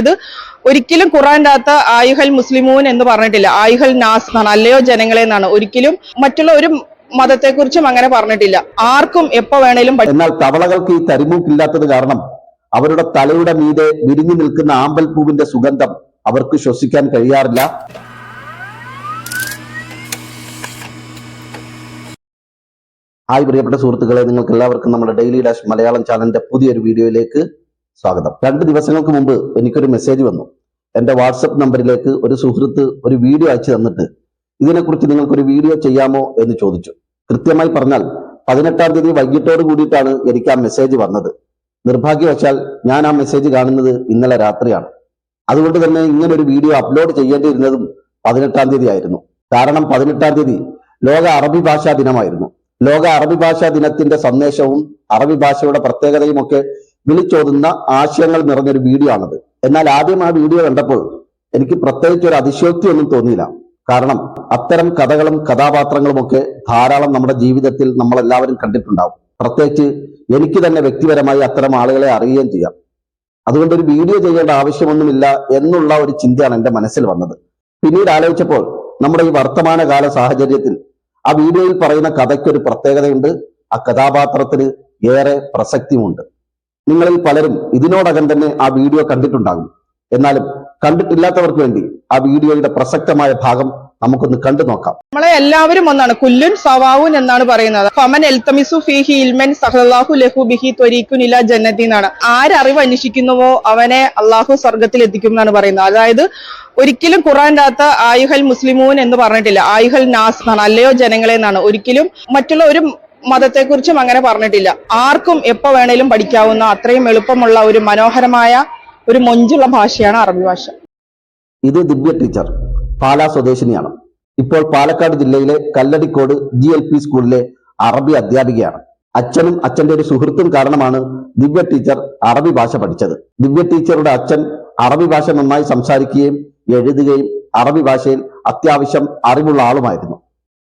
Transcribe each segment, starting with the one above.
അതായത് ഒരിക്കലും ഖുറാന്റെ ആയുഹൽ മുസ്ലിമൂൻ എന്ന് പറഞ്ഞിട്ടില്ല, ആയുഹൽ നാസ് എന്നാണ്, അല്ലയോ ജനങ്ങളെ എന്നാണ്. ഒരിക്കലും മറ്റുള്ള ഒരു മതത്തെക്കുറിച്ചും അങ്ങനെ പറഞ്ഞിട്ടില്ല. ആർക്കും എപ്പോ വേണേലും. എന്നാൽ തവളകൾക്ക് ഈ തരിമൂക്കില്ലാത്തത് കാരണം അവരുടെ തലയുടെ മീതെ വിരിഞ്ഞു നിൽക്കുന്ന ആമ്പൽ പൂവിന്റെ സുഗന്ധം അവർക്ക് ശ്വസിക്കാൻ കഴിയാറില്ല. ഹായ് പ്രിയപ്പെട്ട സുഹൃത്തുക്കളെ, നിങ്ങൾക്ക് എല്ലാവർക്കും നമ്മുടെ ഡെയിലി ഡാഷ് മലയാളം ചാനലിന്റെ പുതിയൊരു വീഡിയോയിലേക്ക് സ്വാഗതം. 2 ദിവസങ്ങൾക്ക് മുമ്പ് എനിക്കൊരു മെസ്സേജ് വന്നു. എന്റെ വാട്സപ്പ് നമ്പറിലേക്ക് ഒരു സുഹൃത്ത് ഒരു വീഡിയോ അയച്ചു തന്നിട്ട് ഇതിനെക്കുറിച്ച് നിങ്ങൾക്കൊരു വീഡിയോ ചെയ്യാമോ എന്ന് ചോദിച്ചു. കൃത്യമായി പറഞ്ഞാൽ 18-ാം തീയതി വൈകിട്ടോട് കൂടിയിട്ടാണ് എനിക്ക് ആ മെസ്സേജ് വന്നത്. നിർഭാഗ്യവശാൽ ഞാൻ ആ മെസ്സേജ് കാണുന്നത് ഇന്നലെ രാത്രിയാണ്. അതുകൊണ്ട് തന്നെ ഇങ്ങനെ ഒരു വീഡിയോ അപ്ലോഡ് ചെയ്യേണ്ടിയിരുന്നതും 18-ാം തീയതി ആയിരുന്നു. കാരണം 18-ാം തീയതി ലോക അറബി ഭാഷാ ദിനമായിരുന്നു. ലോക അറബി ഭാഷാ ദിനത്തിന്റെ സന്ദേശവും അറബി ഭാഷയുടെ പ്രത്യേകതയും ഒക്കെ വിളിച്ചോതുന്ന ആശയങ്ങൾ നിറഞ്ഞൊരു വീഡിയോ ആണത്. എന്നാൽ ആദ്യം ആ വീഡിയോ കണ്ടപ്പോൾ എനിക്ക് പ്രത്യേകിച്ച് ഒരു അതിശയോക്തിയൊന്നും തോന്നിയില്ല. കാരണം അത്തരം കഥകളും കഥാപാത്രങ്ങളും ഒക്കെ ധാരാളം നമ്മുടെ ജീവിതത്തിൽ നമ്മളെല്ലാവരും കണ്ടിട്ടുണ്ടാവും. പ്രത്യേകിച്ച് എനിക്ക് തന്നെ വ്യക്തിപരമായി അത്തരം ആളുകളെ അറിയുകയും ചെയ്യാം. അതുകൊണ്ട് ഒരു വീഡിയോ ചെയ്യേണ്ട ആവശ്യമൊന്നുമില്ല എന്നുള്ള ഒരു ചിന്തയാണ് എൻ്റെ മനസ്സിൽ വന്നത്. പിന്നീട് ആലോചിച്ചപ്പോൾ നമ്മുടെ ഈ വർത്തമാനകാല സാഹചര്യത്തിൽ ആ വീഡിയോയിൽ പറയുന്ന കഥയ്ക്കൊരു പ്രത്യേകതയുണ്ട്. ആ കഥാപാത്രത്തിന് ഏറെ പ്രസക്തിയുമുണ്ട്. നിങ്ങളിൽ പലരും ഇതിനോടകം തന്നെ ആ വീഡിയോ കണ്ടിട്ടുണ്ടാകും. എന്നാലും കണ്ടിട്ടില്ലാത്തവർക്ക് വേണ്ടി ആ വീഡിയോയുടെ പ്രസക്തമായ ഭാഗം നമുക്കൊന്ന് കണ്ടു നോക്കാം. നമ്മളെ എല്ലാവരും ഒന്നാണ്, കുല്ലുൻ സവാവുൻ എന്നാണ് പറയുന്നത്. ഫമൻ എൽതമിസു ഫീഹി ഇൽമൻ സഹല്ലാഹു ലഹു ബിഹി ത്വരീഖുൻ ഇലാ ജന്നത്തി എന്നാണ്. ആരറിവ് അന്വേഷിക്കുന്നുവോ അവനെ അള്ളാഹു സ്വർഗത്തിൽ എത്തിക്കും എന്നാണ് പറയുന്നത്. അതായത് ഒരിക്കലും ഖുറാന്റെ ആയുഹൽ മുസ്ലിമൂൻ എന്ന് പറഞ്ഞിട്ടില്ല, ആയുഹൽ നാസ് എന്നാണ്, അല്ലയോ ജനങ്ങളെ എന്നാണ്. ഒരിക്കലും മറ്റുള്ള ഒരു മതത്തെക്കുറിച്ചും അങ്ങനെ പറഞ്ഞിട്ടില്ല. ആർക്കും എപ്പോ വേണേലും പഠിക്കാവുന്ന അത്രയും എളുപ്പമുള്ള ഒരു മനോഹരമായ ഒരു മൊഞ്ചുള്ള ഭാഷയാണ് അറബി ഭാഷ. ഇത് ദിവ്യ ടീച്ചർ പാലാ സ്വദേശിനിയാണ്. ഇപ്പോൾ പാലക്കാട് ജില്ലയിലെ കല്ലടിക്കോട് GLP സ്കൂളിലെ അറബി അധ്യാപികയാണ്. അച്ഛനും അച്ഛന്റെ ഒരു സുഹൃത്തും കാരണമാണ് ദിവ്യ ടീച്ചർ അറബി ഭാഷ പഠിച്ചത്. ദിവ്യ ടീച്ചറുടെ അച്ഛൻ അറബി ഭാഷ നന്നായി സംസാരിക്കുകയും എഴുതുകയും അറബി ഭാഷയിൽ അത്യാവശ്യം അറിവുള്ള ആളുമായിരുന്നു.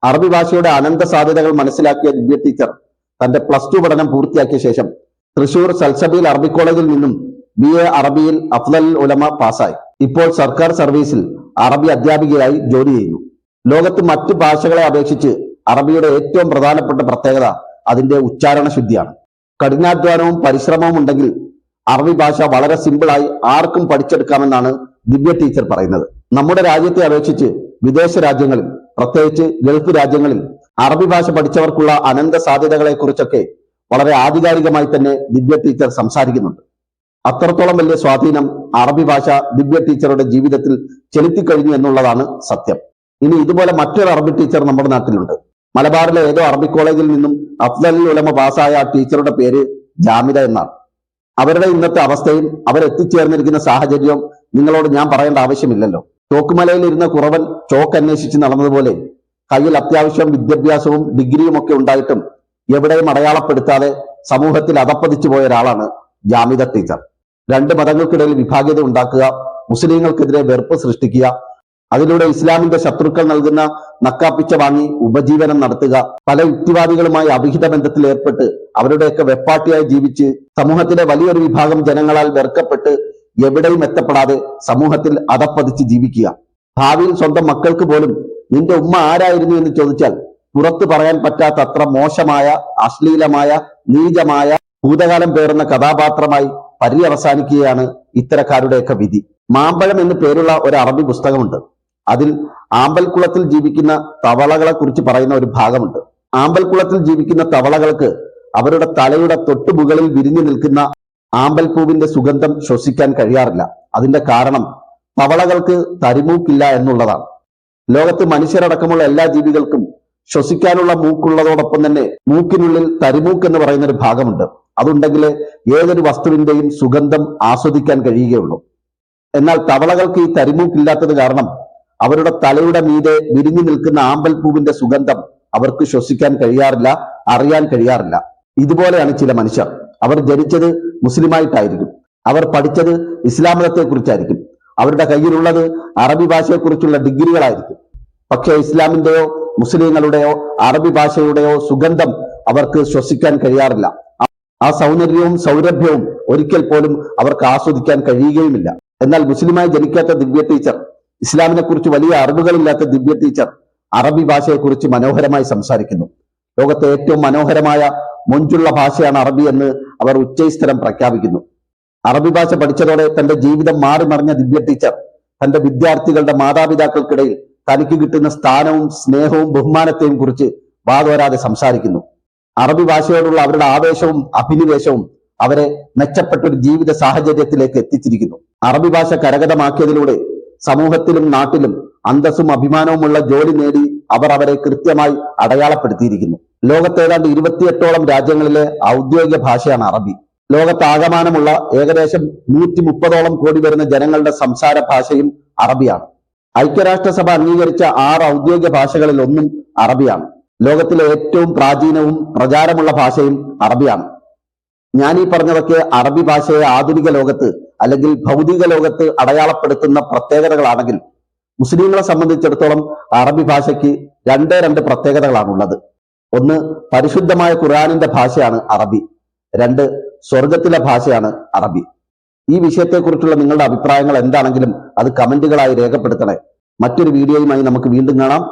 അറബി ഭാഷയുടെ അനന്ത സാധ്യതകൾ മനസ്സിലാക്കിയ ദിവ്യ ടീച്ചർ തന്റെ +2 പഠനം പൂർത്തിയാക്കിയ ശേഷം തൃശൂർ സൽസബീൽ അറബി കോളേജിൽ നിന്നും BA അറബിയിൽ അഫ്ളൽ ഉലമ പാസ്സായി. ഇപ്പോൾ സർക്കാർ സർവീസിൽ അറബി അധ്യാപികയായി ജോലി ചെയ്യുന്നു. ലോകത്ത് മറ്റു ഭാഷകളെ അപേക്ഷിച്ച് അറബിയുടെ ഏറ്റവും പ്രധാനപ്പെട്ട പ്രത്യേകത അതിന്റെ ഉച്ചാരണ ശുദ്ധിയാണ്. കഠിനാധ്വാനവും പരിശ്രമവും ഉണ്ടെങ്കിൽ അറബി ഭാഷ വളരെ സിമ്പിളായി ആർക്കും പഠിച്ചെടുക്കാമെന്നാണ് ദിവ്യ ടീച്ചർ പറയുന്നത്. നമ്മുടെ രാജ്യത്തെ അപേക്ഷിച്ച് വിദേശ രാജ്യങ്ങളിൽ, പ്രത്യേകിച്ച് ഗൾഫ് രാജ്യങ്ങളിൽ അറബി ഭാഷ പഠിച്ചവർക്കുള്ള അനന്ത സാധ്യതകളെ കുറിച്ചൊക്കെ വളരെ ആധികാരികമായി തന്നെ ദിവ്യ ടീച്ചർ സംസാരിക്കുന്നുണ്ട്. അത്രത്തോളം വലിയ സ്വാധീനം അറബി ഭാഷ ദിവ്യ ടീച്ചറുടെ ജീവിതത്തിൽ ചെലുത്തിക്കഴിഞ്ഞു എന്നുള്ളതാണ് സത്യം. ഇനി ഇതുപോലെ മറ്റൊരു അറബി ടീച്ചർ നമ്മുടെ നാട്ടിലുണ്ട്. മലബാറിലെ ഏതോ അറബി കോളേജിൽ നിന്നും അഫ്ളൽ ഉലമ പാസ്സായ ആ ടീച്ചറുടെ പേര് ജാമിദ എന്നാണ്. അവരുടെ ഇന്നത്തെ അവസ്ഥയും അവരെത്തിച്ചേർന്നിരിക്കുന്ന സാഹചര്യവും നിങ്ങളോട് ഞാൻ പറയേണ്ട ആവശ്യമില്ലല്ലോ. ചോക്കുമലയിൽ ഇരുന്ന കുറവൻ ചോക്ക് അന്വേഷിച്ച് നടന്നതുപോലെ കയ്യിൽ അത്യാവശ്യം വിദ്യാഭ്യാസവും ഡിഗ്രിയും ഒക്കെ ഉണ്ടായിട്ടും എവിടെയും അടയാളപ്പെടുത്താതെ സമൂഹത്തിൽ അധപ്പതിച്ചു പോയ ഒരാളാണ് ജാമിദ ടീച്ചർ. 2 മതങ്ങൾക്കിടയിൽ വിഭാഗീയത ഉണ്ടാക്കുക, മുസ്ലിങ്ങൾക്കെതിരെ വെറുപ്പ് സൃഷ്ടിക്കുക, അതിലൂടെ ഇസ്ലാമിന്റെ ശത്രുക്കൾ നൽകുന്ന നക്കാപ്പിച്ച വാങ്ങി ഉപജീവനം നടത്തുക, പല യുക്തിവാദികളുമായി അവിഹിത ബന്ധത്തിൽ ഏർപ്പെട്ട് അവരുടെയൊക്കെ വെപ്പാട്ടിയായി ജീവിച്ച് സമൂഹത്തിലെ വലിയൊരു വിഭാഗം ജനങ്ങളാൽ വെറുക്കപ്പെട്ട് എവിടെയും എത്തപ്പെടാതെ സമൂഹത്തിൽ അധപ്പതിച്ച് ജീവിക്കുക. ഭാവിയിൽ സ്വന്തം മക്കൾക്ക് പോലും നിന്റെ ഉമ്മ ആരായിരുന്നു എന്ന് ചോദിച്ചാൽ പുറത്തു പറയാൻ പറ്റാത്തത്ര മോശമായ, അശ്ലീലമായ, നീചമായ, ഭൂതകാലം പേറുന്ന കഥാപാത്രമായി പര്യവസാനിക്കുകയാണ് ഇത്തരക്കാരുടെയൊക്കെ വിധി. മാമ്പഴം എന്ന് പേരുള്ള ഒരു അറബി പുസ്തകമുണ്ട്. അതിൽ ആമ്പൽക്കുളത്തിൽ ജീവിക്കുന്ന തവളകളെ കുറിച്ച് പറയുന്ന ഒരു ഭാഗമുണ്ട്. ആമ്പൽക്കുളത്തിൽ ജീവിക്കുന്ന തവളകൾക്ക് അവരുടെ തലയുടെ തൊട്ടുമുകളിൽ വിരിഞ്ഞു നിൽക്കുന്ന ആമ്പൽപ്പൂവിന്റെ സുഗന്ധം ശ്വസിക്കാൻ കഴിയാറില്ല. അതിന്റെ കാരണം തവളകൾക്ക് തരിമൂക്കില്ല എന്നുള്ളതാണ്. ലോകത്ത് മനുഷ്യരടക്കമുള്ള എല്ലാ ജീവികൾക്കും ശ്വസിക്കാനുള്ള മൂക്കുള്ളതോടൊപ്പം തന്നെ മൂക്കിനുള്ളിൽ തരിമൂക്ക് എന്ന് പറയുന്ന ഒരു ഭാഗമുണ്ട്. അതുണ്ടെങ്കിൽ ഏതൊരു വസ്തുവിന്റെയും സുഗന്ധം ആസ്വദിക്കാൻ കഴിയുകയുള്ളൂ. എന്നാൽ തവളകൾക്ക് ഈ തരിമൂക്കില്ലാത്തത് കാരണം അവരുടെ തലയുടെ മീതെ വിരിഞ്ഞു നിൽക്കുന്ന ആമ്പൽപ്പൂവിന്റെ സുഗന്ധം അവർക്ക് ശ്വസിക്കാൻ കഴിയാറില്ല, അറിയാൻ കഴിയാറില്ല. ഇതുപോലെയാണ് ചില മനുഷ്യർ. അവർ ജനിച്ചത് മുസ്ലിമായിട്ടായിരിക്കും, അവർ പഠിച്ചത് ഇസ്ലാം മതത്തെക്കുറിച്ചായിരിക്കും, അവരുടെ കയ്യിലുള്ളത് അറബി ഭാഷയെക്കുറിച്ചുള്ള ഡിഗ്രികളായിരിക്കും. പക്ഷേ ഇസ്ലാമിന്റെയോ മുസ്ലിങ്ങളുടെയോ അറബി ഭാഷയുടെയോ സുഗന്ധം അവർക്ക് ശ്വസിക്കാൻ കഴിയാറില്ല. ആ സൗന്ദര്യവും സൗരഭ്യവും ഒരിക്കൽ പോലും അവർക്ക് ആസ്വദിക്കാൻ കഴിയുകയുമില്ല. എന്നാൽ മുസ്ലിമായി ജനിക്കാത്ത ദിവ്യ ടീച്ചർ, ഇസ്ലാമിനെ കുറിച്ച് വലിയ അറിവുകളില്ലാത്ത ദിവ്യ ടീച്ചർ അറബി ഭാഷയെക്കുറിച്ച് മനോഹരമായി സംസാരിക്കുന്നു. ലോകത്തെ ഏറ്റവും മനോഹരമായ മൊഞ്ചുള്ള ഭാഷയാണ് അറബി എന്ന് അവർ ഉച്ചൈസ്തരം പ്രഖ്യാപിക്കുന്നു. അറബി ഭാഷ പഠിച്ചതോടെ തന്റെ ജീവിതം മാറി മറിഞ്ഞ ദിവ്യ ടീച്ചർ തന്റെ വിദ്യാർത്ഥികളുടെ മാതാപിതാക്കൾക്കിടയിൽ തനിക്ക് കിട്ടുന്ന സ്ഥാനവും സ്നേഹവും ബഹുമാനത്തെയും കുറിച്ച് വാതോരാതെ സംസാരിക്കുന്നു. അറബി ഭാഷയോടുള്ള അവരുടെ ആവേശവും അഭിനിവേശവും അവരെ മെച്ചപ്പെട്ട ഒരു ജീവിത സാഹചര്യത്തിലേക്ക് എത്തിച്ചിരിക്കുന്നു. അറബി ഭാഷ കരഗതമാക്കിയതിലൂടെ സമൂഹത്തിലും നാട്ടിലും അന്തസ്സും അഭിമാനവുമുള്ള ജോലി നേടി അവർ അവരെ കൃത്യമായി അടയാളപ്പെടുത്തിയിരിക്കുന്നു. ലോകത്ത് ഏതാണ്ട് 28ഓളം രാജ്യങ്ങളിലെ ഔദ്യോഗിക ഭാഷയാണ് അറബി. ലോകത്താകമാനമുള്ള ഏകദേശം 130ഓളം കോടി വരുന്ന ജനങ്ങളുടെ സംസാര ഭാഷയും അറബിയാണ്. ഐക്യരാഷ്ട്രസഭ അംഗീകരിച്ച 6 ഔദ്യോഗിക ഭാഷകളിൽ ഒന്നും അറബിയാണ്. ലോകത്തിലെ ഏറ്റവും പ്രാചീനവും പ്രചാരമുള്ള ഭാഷയും അറബിയാണ്. ഞാൻ ഈ പറഞ്ഞതൊക്കെ അറബി ഭാഷയെ ആധുനിക ലോകത്ത് അല്ലെങ്കിൽ ഭൗതിക ലോകത്ത് അടയാളപ്പെടുത്തുന്ന പ്രത്യേകതകളാണെങ്കിൽ മുസ്ലിങ്ങളെ സംബന്ധിച്ചിടത്തോളം അറബി ഭാഷയ്ക്ക് രണ്ട് പ്രത്യേകതകളാണുള്ളത്. ഒന്ന്, പരിശുദ്ധമായ ഖുർആനിന്റെ ഭാഷയാണ് അറബി. 2, സ്വർഗത്തിലെ ഭാഷയാണ് അറബി. ഈ വിഷയത്തെക്കുറിച്ചുള്ള നിങ്ങളുടെ അഭിപ്രായങ്ങൾ എന്താണെങ്കിലും അത് കമന്റുകളായി രേഖപ്പെടുത്തണേ. മറ്റൊരു വീഡിയോയുമായി നമുക്ക് വീണ്ടും കാണാം.